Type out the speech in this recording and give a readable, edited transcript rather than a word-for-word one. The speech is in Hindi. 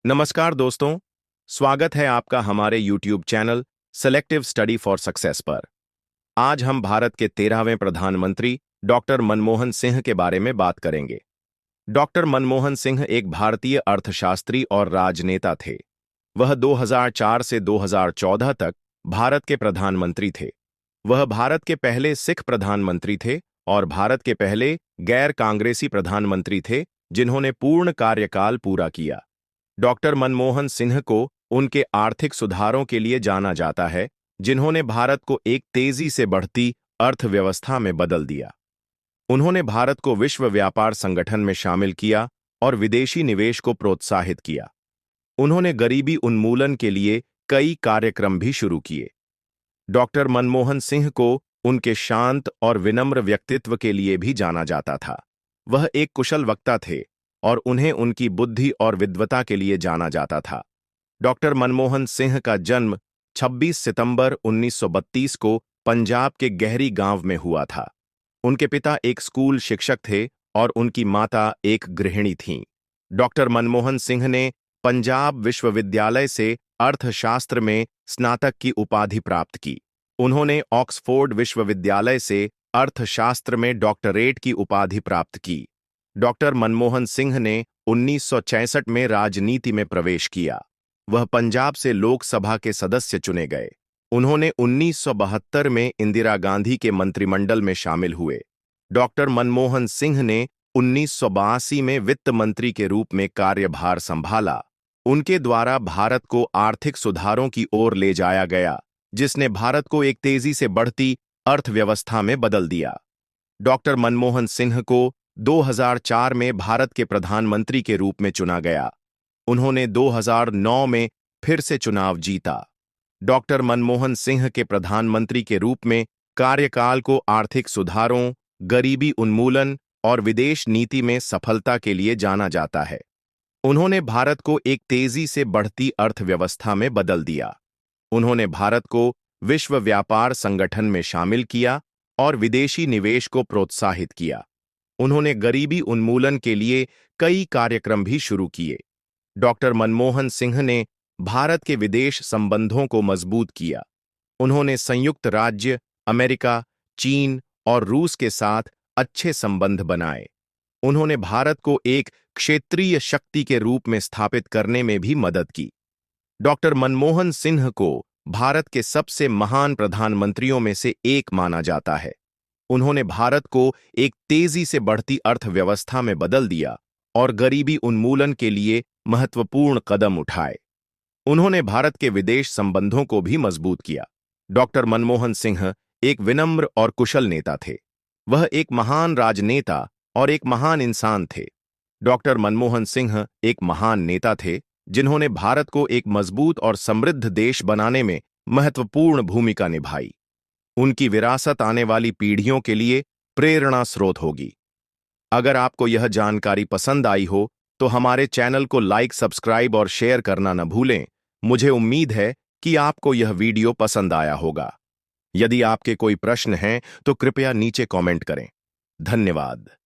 नमस्कार दोस्तों, स्वागत है आपका हमारे YouTube channel selective study for success पर। आज हम भारत के 13वें प्रधानमंत्री डॉक्टर मनमोहन सिंह के बारे में बात करेंगे। डॉक्टर मनमोहन सिंह एक भारतीय अर्थशास्त्री और राजनेता थे। वह 2004 से 2014 तक भारत के प्रधानमंत्री थे। वह भारत के पहले सिख प्रधानमंत्री थे और भारत के पहले गैर कांग्रेसी प्रधानमंत्री थे जिन्होंने पूर्ण कार्यकाल पूरा किया। डॉक्टर मनमोहन सिंह को उनके आर्थिक सुधारों के लिए जाना जाता है, जिन्होंने भारत को एक तेजी से बढ़ती अर्थव्यवस्था में बदल दिया। उन्होंने भारत को विश्व व्यापार संगठन में शामिल किया और विदेशी निवेश को प्रोत्साहित किया। उन्होंने गरीबी उन्मूलन के लिए कई कार्यक्रम भी शुरू किए। डॉक्टर मनमोहन सिंह को उनके शांत और विनम्र व्यक्तित्व के लिए भी जाना जाता था। वह एक कुशल वक्ता थे और उन्हें उनकी बुद्धि और विद्वता के लिए जाना जाता था। डॉक्टर मनमोहन सिंह का जन्म 26 सितंबर 1932 को पंजाब के गहरी गांव में हुआ था। उनके पिता एक स्कूल शिक्षक थे और उनकी माता एक गृहिणी थीं। डॉक्टर मनमोहन सिंह ने पंजाब विश्वविद्यालय से अर्थशास्त्र में स्नातक की उपाधि प्राप्त की। उन्होंने ऑक्सफोर्ड विश्वविद्यालय से अर्थशास्त्र में डॉक्टरेट की उपाधि प्राप्त की। डॉक्टर मनमोहन सिंह ने 1966 में राजनीति में प्रवेश किया। वह पंजाब से लोकसभा के सदस्य चुने गए। उन्होंने 1972 में इंदिरा गांधी के मंत्रिमंडल में शामिल हुए। डॉक्टर मनमोहन सिंह ने 1982 में वित्त मंत्री के रूप में कार्यभार संभाला। उनके द्वारा भारत को आर्थिक सुधारों की ओर ले जाया गया, जिसने भारत को एक तेजी से बढ़ती अर्थव्यवस्था में बदल दिया। डॉक्टर मनमोहन सिंह को 2004 में भारत के प्रधानमंत्री के रूप में चुना गया। उन्होंने 2009 में फिर से चुनाव जीता। डॉक्टर मनमोहन सिंह के प्रधानमंत्री के रूप में कार्यकाल को आर्थिक सुधारों, गरीबी उन्मूलन और विदेश नीति में सफलता के लिए जाना जाता है। उन्होंने भारत को एक तेजी से बढ़ती अर्थव्यवस्था में बदल दिया। उन्होंने भारत को विश्व व्यापार संगठन में शामिल किया और विदेशी निवेश को प्रोत्साहित किया। उन्होंने गरीबी उन्मूलन के लिए कई कार्यक्रम भी शुरू किए। डॉक्टर मनमोहन सिंह ने भारत के विदेश संबंधों को मजबूत किया। उन्होंने संयुक्त राज्य अमेरिका, चीन और रूस के साथ अच्छे संबंध बनाए। उन्होंने भारत को एक क्षेत्रीय शक्ति के रूप में स्थापित करने में भी मदद की। डॉक्टर मनमोहन सिंह को भारत के सबसे महान प्रधानमंत्रियों में से एक माना जाता है। उन्होंने भारत को एक तेजी से बढ़ती अर्थव्यवस्था में बदल दिया और गरीबी उन्मूलन के लिए महत्वपूर्ण कदम उठाए। उन्होंने भारत के विदेश संबंधों को भी मजबूत किया। डॉक्टर मनमोहन सिंह एक विनम्र और कुशल नेता थे। वह एक महान राजनेता और एक महान इंसान थे। डॉक्टर मनमोहन सिंह एक महान नेता थे जिन्होंने भारत को एक मजबूत और समृद्ध देश बनाने में महत्वपूर्ण भूमिका निभाई। उनकी विरासत आने वाली पीढ़ियों के लिए प्रेरणा स्रोत होगी। अगर आपको यह जानकारी पसंद आई हो तो हमारे चैनल को लाइक, सब्सक्राइब और शेयर करना न भूलें। मुझे उम्मीद है कि आपको यह वीडियो पसंद आया होगा। यदि आपके कोई प्रश्न हैं तो कृपया नीचे कमेंट करें। धन्यवाद।